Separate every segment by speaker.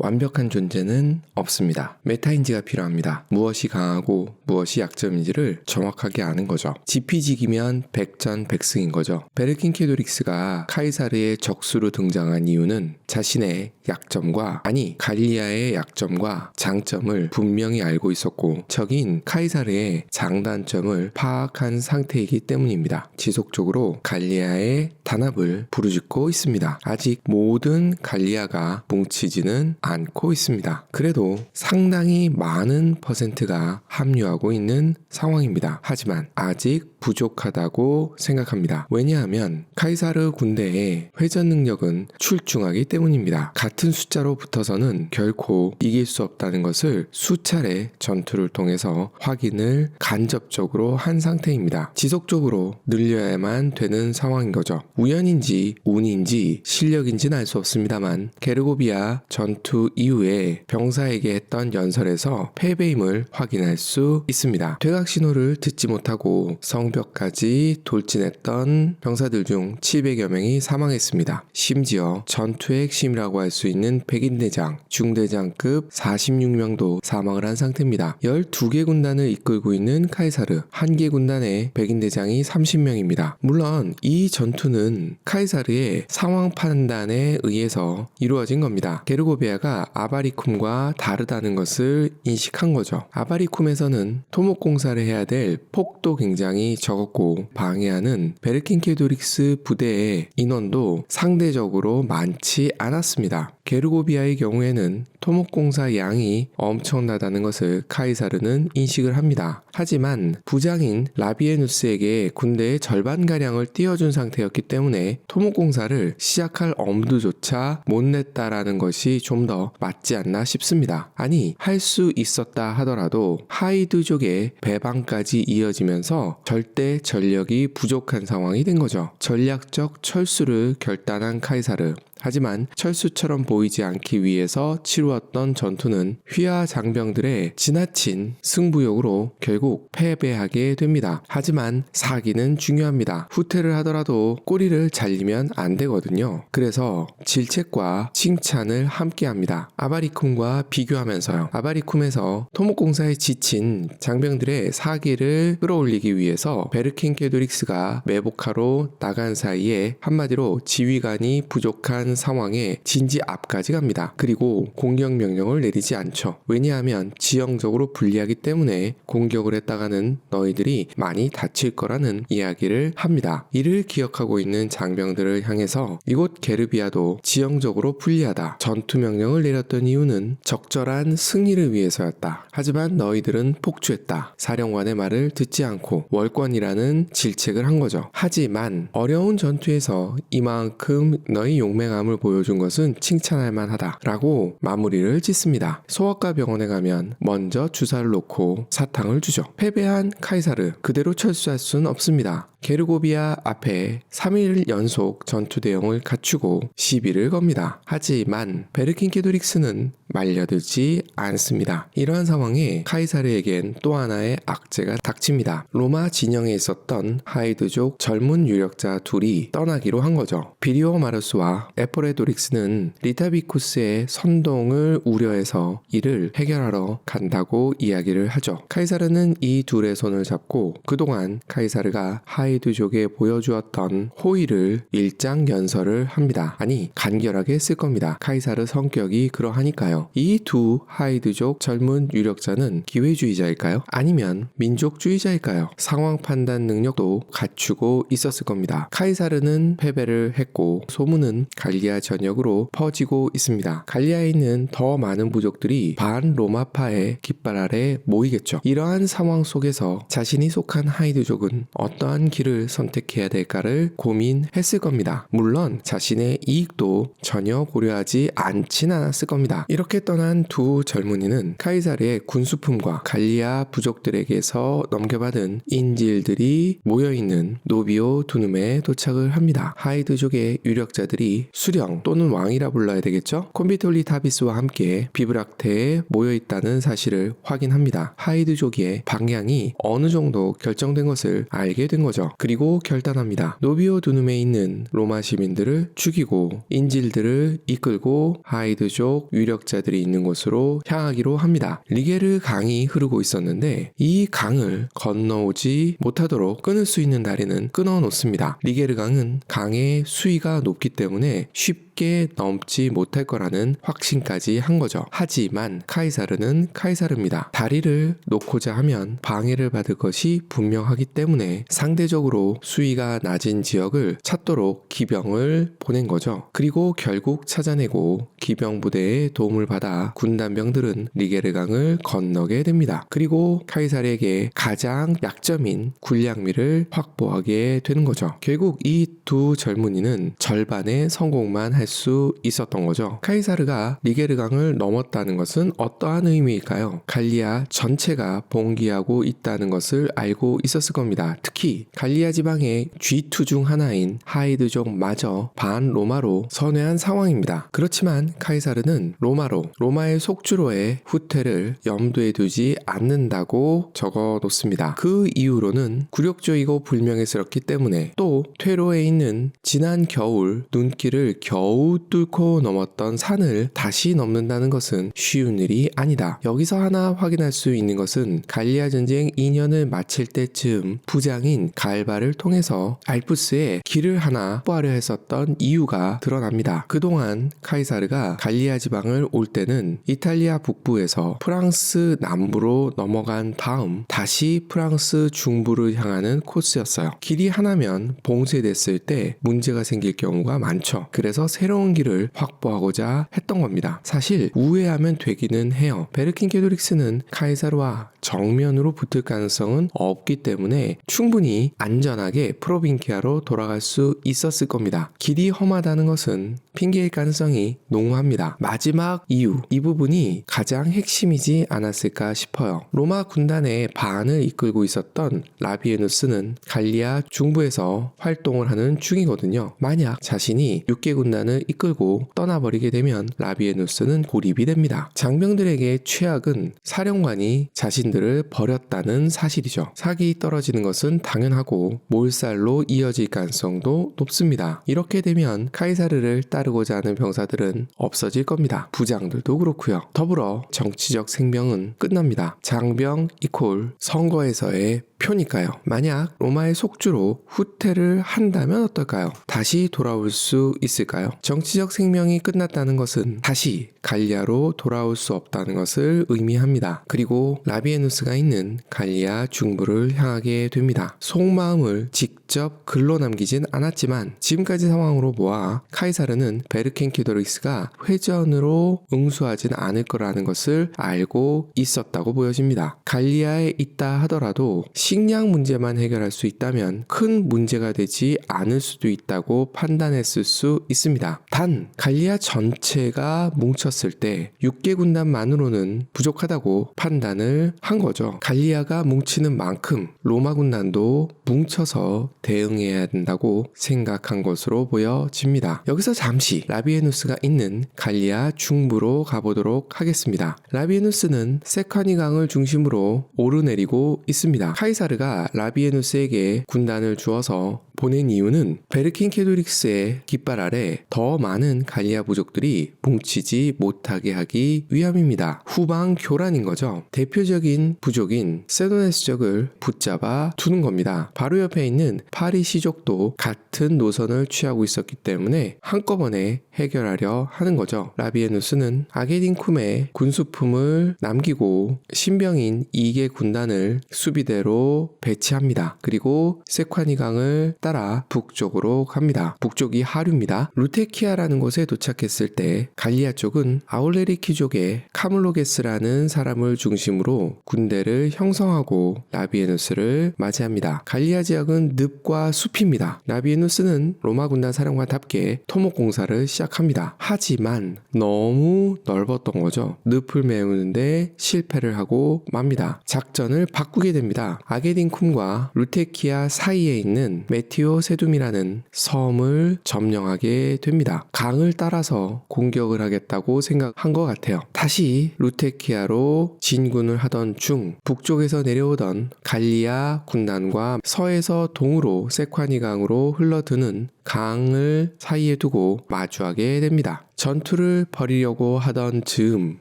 Speaker 1: 완벽한 존재는 없습니다. 메타인지가 필요합니다. 무엇이 강하고 무엇이 약점인지를 정확하게 아는 거죠. 지피지기면 백전백승인 거죠. 베르킨케도릭스가 카이사르의 적수로 등장한 이유는 자신의 약점과 갈리아의 약점과 장점을 분명히 알고 있었고 적인 카이사르의 장단점을 파악한 상태이기 때문입니다. 지속적으로 갈리아의 단합을 부르짖고 있습니다. 아직 모든 갈리아가 뭉치지는 않고 있습니다. 그래도 상당히 많은 퍼센트가 합류하고 있는 상황입니다. 하지만 아직 부족하다고 생각합니다. 왜냐하면 카이사르 군대의 회전 능력은 출중하기 때문입니다. 같은 숫자로 붙어서는 결코 이길 수 없다는 것을 수차례 전투를 통해서 확인을 간접적으로 한 상태입니다. 지속적으로 늘려야만 되는 상황인 거죠. 우연인지 운인지 실력인지는 알 수 없습니다만 게르고비아 전투 이후에 병사에게 했던 연설에서 패배임을 확인할 수 있습니다. 퇴각 신호를 듣지 못하고 성벽까지 돌진했던 병사들 중 700여 명이 사망했습니다. 심지어 전투의 핵심이라고 할 수 있는 백인대장, 중대장급 46명도 사망을 한 상태입니다. 12개 군단을 이끌고 있는 카이사르, 1개 군단의 백인대장이 30명입니다. 물론 이 전투는 카이사르의 상황 판단에 의해서 이루어진 겁니다. 게르고비아가 아바리쿰과 다르다는 것을 인식한 거죠. 아바리쿰에서는 토목공사를 해야 될 폭도 굉장히 적었고 방해하는 베르킨케도릭스 부대의 인원도 상대적으로 많지 않았습니다. 게르고비아의 경우에는 토목공사 양이 엄청나다는 것을 카이사르는 인식을 합니다. 하지만 부장인 라비에누스에게 군대의 절반가량을 띄워준 상태였기 때문에 토목공사를 시작할 엄두조차 못 냈다라는 것이 좀 더 맞지 않나 싶습니다. 할 수 있었다 하더라도 하이드족의 배방까지 이어지면서 절대 전력이 부족한 상황이 된 거죠. 전략적 철수를 결단한 카이사르. 하지만 철수처럼 보이지 않기 위해서 치루었던 전투는 휘하 장병들의 지나친 승부욕으로 결국 패배하게 됩니다. 하지만 사기는 중요합니다. 후퇴를 하더라도 꼬리를 잘리면 안 되거든요. 그래서 질책과 칭찬을 함께 합니다. 아바리쿰과 비교하면서요. 아바리쿰에서 토목공사에 지친 장병들의 사기를 끌어올리기 위해서 베르킨케도릭스가 매복하러 나간 사이에 한마디로 지휘관이 부족한 상황에 진지 앞까지 갑니다. 그리고 공격 명령을 내리지 않죠. 왜냐하면 지형적으로 불리하기 때문에 공격을 했다가는 너희들이 많이 다칠 거라는 이야기를 합니다. 이를 기억하고 있는 장병들을 향해서 이곳 게르비아도 지형적으로 불리하다. 전투 명령을 내렸던 이유는 적절한 승리를 위해서였다. 하지만 너희들은 폭주했다. 사령관의 말을 듣지 않고 월권이라는 질책을 한 거죠. 하지만 어려운 전투에서 이만큼 너희 용맹함을 보여준 것은 칭찬할 만하다 라고 마무리를 짓습니다. 소아과 병원에 가면 먼저 주사를 놓고 사탕을 주죠. 패배한 카이사르 그대로 철수할 수는 없습니다. 게르고비아 앞에 3일 연속 전투 대응을 갖추고 시비를 겁니다. 하지만 베르킨케도릭스는 말려들지 않습니다. 이러한 상황에 카이사르에겐 또 하나의 악재가 닥칩니다. 로마 진영에 있었던 하이드족 젊은 유력자 둘이 떠나기로 한 거죠. 비리오 마르스와 에포레도릭스는 리타비쿠스의 선동을 우려해서 이를 해결하러 간다고 이야기를 하죠. 카이사르는 이 둘의 손을 잡고 그동안 카이사르가 하이드족에 보여주었던 호의를 일장연설을 합니다. 간결하게 쓸 겁니다. 카이사르 성격이 그러하니까요. 이 두 하이드족 젊은 유력자는 기회주의자일까요? 아니면 민족주의자일까요? 상황 판단 능력도 갖추고 있었을 겁니다. 카이사르는 패배를 했고 소문은 갈리아 전역으로 퍼지고 있습니다. 갈리아에 있는 더 많은 부족들이 반로마파의 깃발 아래 모이겠죠. 이러한 상황 속에서 자신이 속한 하이드족은 어떠한 길을 선택해야 될까를 고민했을 겁니다. 물론 자신의 이익도 전혀 고려하지 않진 않았을 겁니다. 이렇게 떠난 두 젊은이는 카이사르의 군수품과 갈리아 부족들에게서 넘겨받은 인질들이 모여있는 노비오 두눔에 도착을 합니다. 하이드족의 유력자들이 수령 또는 왕이라 불러야 되겠죠? 콤비톨리 타비스와 함께 비브락테에 모여있다는 사실을 확인합니다. 하이드족의 방향이 어느 정도 결정된 것을 알게 된 거죠. 그리고 결단합니다. 노비오 두눔에 있는 로마 시민들을 죽이고 인질들을 이끌고 하이드족 유력자들이 군사들이 있는 곳으로 향하기로 합니다. 리게르 강이 흐르고 있었는데 이 강을 건너오지 못하도록 끊을 수 있는 다리는 끊어놓습니다. 리게르 강은 강의 수위가 높기 때문에 쉽게 넘지 못할 거라는 확신까지 한 거죠. 하지만 카이사르는 카이사르입니다. 다리를 놓고자 하면 방해를 받을 것이 분명하기 때문에 상대적으로 수위가 낮은 지역을 찾도록 기병을 보낸 거죠. 그리고 결국 찾아내고 기병 부대의 도움을 받아 군단병들은 리게르 강을 건너게 됩니다. 그리고 카이사르에게 가장 약점인 군량미를 확보하게 되는 거죠. 결국 이 두 젊은이는 절반의 성공만 할 수 있었던 거죠. 카이사르가 리게르 강을 넘었다는 것은 어떠한 의미일까요? 갈리아 전체가 봉기하고 있다는 것을 알고 있었을 겁니다. 특히 갈리아 지방의 G2 중 하나인 하이드족마저 반로마로 선회한 상황입니다. 그렇지만 카이사르는 로마의 속주로의 후퇴를 염두에 두지 않는다고 적어 놓습니다. 그 이유로는 굴욕적이고 불명예스럽기 때문에 또 퇴로에 있는 지난 겨울 눈길을 겨우 뚫고 넘었던 산을 다시 넘는다는 것은 쉬운 일이 아니다. 여기서 하나 확인할 수 있는 것은 갈리아 전쟁 2년을 마칠 때쯤 부장인 갈바를 통해서 알프스에 길을 하나 확보하려 했었던 이유가 드러납니다. 그동안 카이사르가 갈리아 지방을 올 때는 이탈리아 북부에서 프랑스 남부로 넘어간 다음 다시 프랑스 중부를 향하는 코스였어요. 길이 하나면 봉쇄됐을 때 문제가 생길 경우가 많죠. 그래서 새로운 길을 확보하고자 했던 겁니다. 사실 우회하면 되기는 해요. 베르킨게토릭스는 카이사르와 정면으로 붙을 가능성은 없기 때문에 충분히 안전하게 프로빈키아로 돌아갈 수 있었을 겁니다. 길이 험하다는 것은 핑계일 가능성이 농후합니다. 마지막 이유, 이 부분이 가장 핵심이지 않았을까 싶어요. 로마 군단의 반을 이끌고 있었던 라비에누스는 갈리아 중부에서 활동을 하는 중이거든요. 만약 자신이 6개 군단을 이끌고 떠나버리게 되면 라비에누스는 고립이 됩니다. 장병들에게 최악은 사령관이 자신들을 버렸다는 사실이죠. 사기 떨어지는 것은 당연하고 몰살로 이어질 가능성도 높습니다. 이렇게 되면 카이사르를 따르고자 하는 병사들은 없어질 겁니다. 부장들도 그렇고요. 더불어 정치적 생명은 끝납니다. 장병 이콜 선거에서의 표니까요. 만약 로마의 속주로 후퇴를 한다면 어떨까요? 다시 돌아올 수 있을까요? 정치적 생명이 끝났다는 것은 다시 갈리아로 돌아올 수 없다는 것을 의미합니다. 그리고 라비에누스가 있는 갈리아 중부를 향하게 됩니다. 속마음을 직접 글로 남기진 않았지만 지금까지 상황으로 보아 카이사르는 베르킨게토릭스가 회전으로 응수하진 않을 거라는 것을 알고 있었다고 보여집니다. 갈리아에 있다 하더라도 식량 문제만 해결할 수 있다면 큰 문제가 되지 않을 수도 있다고 판단했을 수 있습니다. 단 갈리아 전체가 뭉쳤을 때 6개 군단만으로는 부족하다고 판단을 한 거죠. 갈리아가 뭉치는 만큼 로마 군단도 뭉쳐서 대응해야 된다고 생각한 것으로 보여집니다. 여기서 잠시 라비에누스가 있는 갈리아 중부로 가보도록 하겠습니다. 라비에누스는 세카니 강을 중심으로 오르내리고 있습니다. 카이사르가 라비에누스에게 군단을 주어서 보낸 이유는 베르킨게토릭스의 깃발 아래 더 많은 갈리아 부족들이 뭉치지 못하게 하기 위함입니다. 후방 교란인 거죠. 대표적인 부족인 세도네스족을 붙잡아 두는 겁니다. 바로 옆에 있는 파리시족도 같은 노선을 취하고 있었기 때문에 한꺼번에 해결하려 하는 거죠. 라비에누스는 아게딘쿰에 군수품을 남기고 신병인 2개 군단을 수비대로 배치합니다. 그리고 세카니 강을 따라 북쪽으로 갑니다. 북쪽이 하류입니다. 루테키아라는 곳에 도착했을 때 갈리아 쪽은 아울레리키족의 카물로게스라는 사람을 중심으로 군대를 형성하고 라비에누스를 맞이합니다. 갈리아 지역은 늪과 숲입니다. 라비에누스는 로마 군단 사령관답게 토목 공사를 시작합니다. 하지만 너무 넓었던 거죠. 늪을 메우는데 실패를 하고 맙니다. 작전을 바꾸게 됩니다. 아게딘쿰과 루테키아 사이에 있는 메티오 세둠이라는 섬을 점령하게 됩니다. 강을 따라서 공격을 하겠다고 생각한 것 같아요. 다시 루테키아로 진군을 하던 중 북쪽에서 내려오던 갈리아 군단과 서에서 동으로 세카니 강으로 흘러드는 강을 사이에 두고 마주하게 됩니다. 전투를 벌이려고 하던 즈음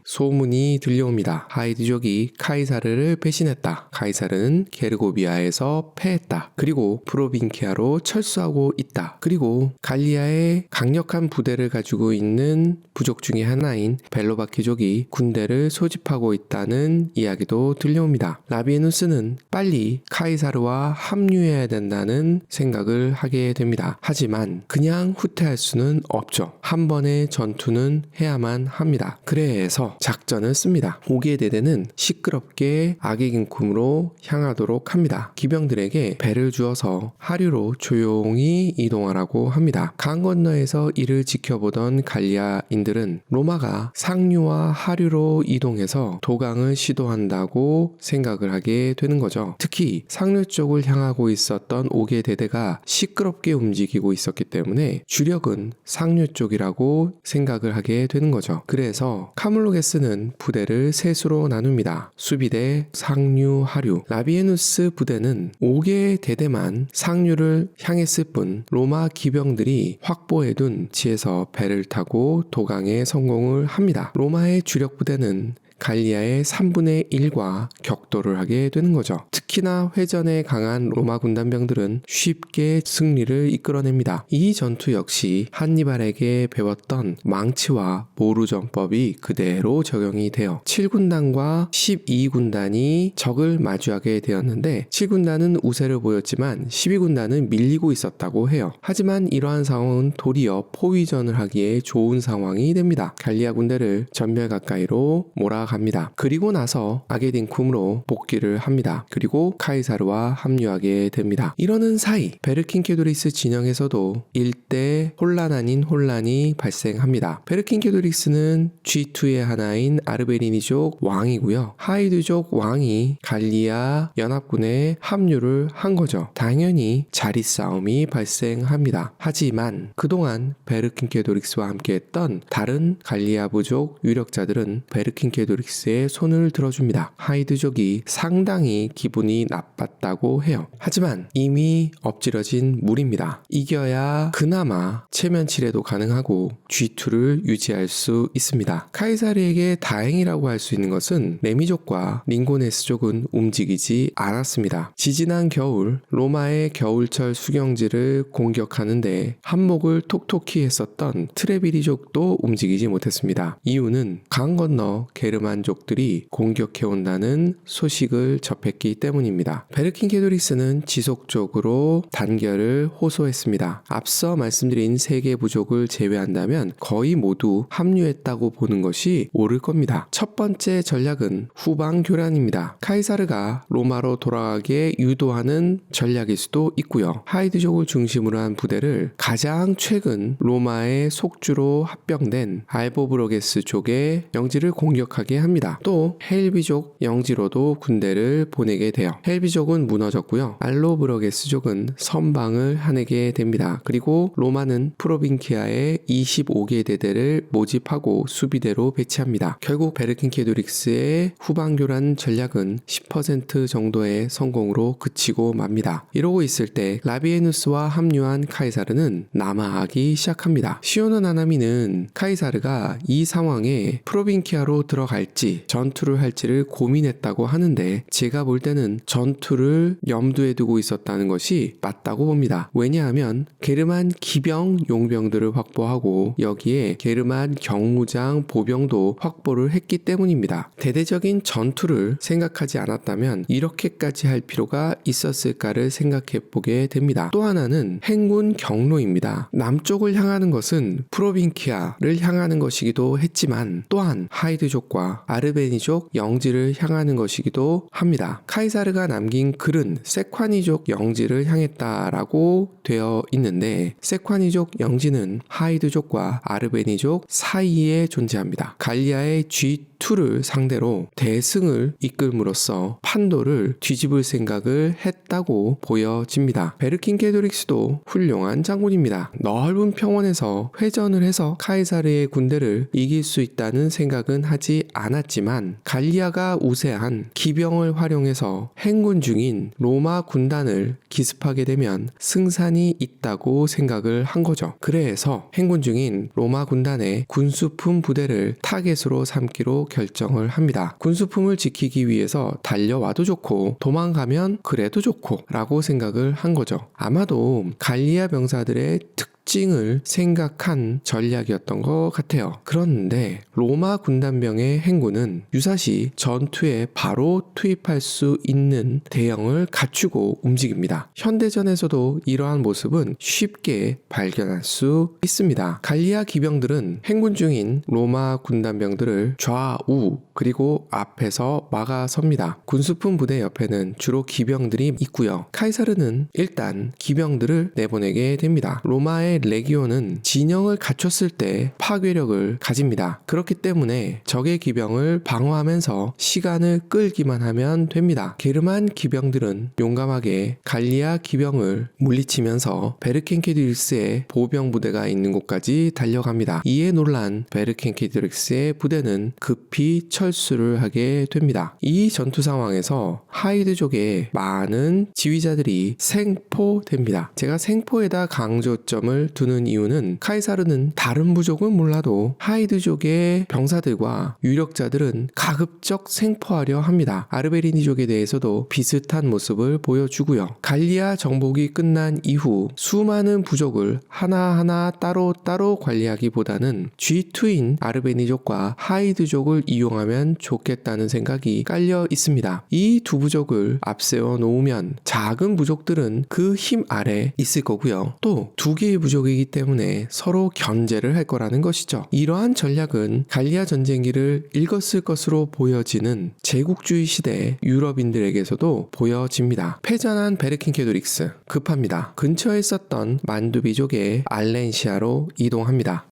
Speaker 1: 소문이 들려옵니다. 하이드족이 카이사르를 배신했다. 카이사르는 게르고비아에서 패했다. 그리고 프로빈키아로 철수하고 있다. 그리고 갈리아의 강력한 부대를 가지고 있는 부족 중의 하나인 벨로바키족이 군대를 소집하고 있다는 이야기도 들려옵니다. 라비에누스는 빨리 카이사르와 합류해야 된다는 생각을 하게 됩니다. 하지만 그냥 후퇴할 수는 없죠. 한 번의 전투는 해야만 합니다. 그래서 작전을 씁니다. 5개 대대는 시끄럽게 아게긴쿰으로 향하도록 합니다. 기병들에게 배를 주어서 하류로 조용히 이동하라고 합니다. 강 건너에서 이를 지켜보던 갈리아인들은 로마가 상류와 하류로 이동해서 도강을 시도한다고 생각을 하게 되는 거죠. 특히 상류 쪽을 향하고 있었던 5개 대대가 시끄럽게 움직이고 있었기 때문에 주력은 상류 쪽이라고 생각을 하게 되는 거죠. 그래서 카물로게스는 부대를 셋으로 나눕니다. 수비대, 상류, 하류. 라비에누스 부대는 5개 대대만 상류를 향했을 뿐 로마 기병들이 확보해둔 지에서 배를 타고 도강에 성공을 합니다. 로마의 주력 부대는 갈리아의 3분의 1과 격돌을 하게 되는 거죠. 특히나 회전에 강한 로마 군단병들은 쉽게 승리를 이끌어냅니다. 이 전투 역시 한니발에게 배웠던 망치와 모루전법이 그대로 적용이 되어 7군단과 12군단이 적을 마주하게 되었는데 7군단은 우세를 보였지만 12군단은 밀리고 있었다고 해요. 하지만 이러한 상황은 도리어 포위전을 하기에 좋은 상황이 됩니다. 갈리아 군대를 전멸 가까이로 몰아갑니다. 그리고 나서 아게긴쿰으로 복귀를 합니다. 그리고 카이사르와 합류하게 됩니다. 이러는 사이 베르킨케도리스 진영에서도 일대 혼란 아닌 혼란이 발생합니다. 베르킨케도리스는 G2의 하나인 아르베리니족 왕이고요. 하이드족 왕이 갈리아 연합군에 합류를 한 거죠. 당연히 자리 싸움이 발생합니다. 하지만 그동안 베르킨케도릭스와 함께했던 다른 갈리아 부족 유력자들은 베르킨케도릭스의 손을 들어줍니다. 하이드족이 상당히 기분이 나빴다고 해요. 하지만 이미 엎질러진 물입니다. 이겨야 그나마 체면치레도 가능하고 G2를 유지할 수 있습니다. 카이사르에게 다행이라고 할 수 있는 것은 레미족과 링고네스족은 움직이지 않았습니다. 지지난 겨울 로마의 겨울철 수경지를 공격하는데 한몫을 톡톡히 했었던 트레비리족도 움직이지 못했습니다. 이유는 강 건너 게르만족들이 공격해온다는 소식을 접했기 때문입니다. 베르킨케도리스는 지속적으로 단결을 호소했습니다. 앞서 말씀드린 3개 부족을 제외한다면 거의 모두 합류했다고 보는 것이 옳을 겁니다. 첫 번째 전략은 후방 교란입니다. 카이사르가 로마로 돌아가게 유도하는 전략일 수도 있고요. 하이드족을 중심으로 한 부대를 가장 최근 로마의 속주로 합병된 알보브로게스 족의 영지를 공격하게 합니다. 또 헬비족 영지로도 군대를 보내게 돼요. 헬비족은 무너졌고요. 알로브로게스족은 선방을 하내게 됩니다. 그리고 로마는 프로빈키아의 25개 대대를 모집하고 수비대로 배치합니다. 결국 베르킨케도릭스의 후방교란 전략은 10% 정도의 성공으로 그치고 맙니다. 이러고 있을 때 라비에누스와 합류한 카이사르는 남하하기 시작합니다. 시오노 나나미는 카이사르가 이 상황에 프로빈키아로 들어갈지 전투를 할지를 고민했다고 하는데 제가 볼 때는 전투를 염두에 두고 있었다는 것이 맞다고 봅니다. 왜냐하면 게르만 기병 용병들을 확보하고 여기에 게르만 경무장 보병도 확보를 했기 때문입니다. 대대적인 전투를 생각하지 않았다면 이렇게까지 할 필요가 있었을까를 생각해 보게 됩니다. 또 하나는 행군 경로입니다. 남쪽을 향하는 것은 프로빈키아를 향하는 것이기도 했지만 또한 하이드족과 아르베니족 영지를 향하는 것이기도 합니다. 카이사르가 남긴 글은 세콰니족 영지를 향했다라고 되어 있는데 세콰니족 영지는 하이드족과 아르베니족 사이에 존재합니다. 갈리아의 G2를 상대로 대승을 이끌므로써 판도를 뒤집을 생각을 했다고 보여집니다. 베르킨케도릭스도 훌륭한 장군입니다. 넓은 평원에서 회전을 해서 카이사르의 군대를 이길 수 있다는 생각은 하지 않았지만 갈리아가 우세한 기병을 활용해서 행군 중인 로마 군단을 기습하게 되면 승산이 있다고 생각을 한 거죠. 그래서 행군 중인 로마 군단의 군수품 부대를 타겟으로 삼기로 결정을 합니다. 군수품을 지키기 위해서 달려와도 좋고 도망가면 그래도 좋고 라고 생각을 한 거죠. 아마도 갈리아 병사들의 특징을 생각한 전략이었던 것 같아요. 그런데 로마 군단병의 행군은 유사시 전투에 바로 투입할 수 있는 대형을 갖추고 움직입니다. 현대전에서도 이러한 모습은 쉽게 발견할 수 있습니다. 갈리아 기병들은 행군 중인 로마 군단병들을 좌우 그리고 앞에서 막아섭니다. 군수품 부대 옆에는 주로 기병들이 있고요. 카이사르는 일단 기병들을 내보내게 됩니다. 로마의 레기온은 진영을 갖췄을 때 파괴력을 가집니다. 그렇기 때문에 적의 기병을 방어하면서 시간을 끌기만 하면 됩니다. 게르만 기병들은 용감하게 갈리아 기병을 물리치면서 베르켄케드릭스의 보병 부대가 있는 곳까지 달려갑니다. 이에 놀란 베르켄케드릭스의 부대는 급히 철수를 하게 됩니다. 이 전투 상황에서 하이드족의 많은 지휘자들이 생포됩니다. 제가 생포에다 강조점을 두는 이유는 카이사르는 다른 부족은 몰라도 하이드족의 병사들과 유력자들은 가급적 생포하려 합니다. 아르베리니족에 대해서도 비슷한 모습을 보여주고요. 갈리아 정복이 끝난 이후 수많은 부족을 하나하나 따로따로 관리하기보다는 G2인 아르베니족과 하이드족을 이용하면 좋겠다는 생각이 깔려 있습니다. 이 두 부족을 앞세워 놓으면 작은 부족들은 그 힘 아래 있을 거고요. 또 두 개의 부족이기 때문에 서로 견제를 할 거라는 것이죠. 이러한 전략은 갈리아 전쟁기를 읽었을 것으로 보여지는 제국주의 시대 유럽인들에게서도 보여집니다. 패전한 베르킨케도릭스 급합니다. 근처에 있었던 만두비족의 알렌시아로 이동합니다.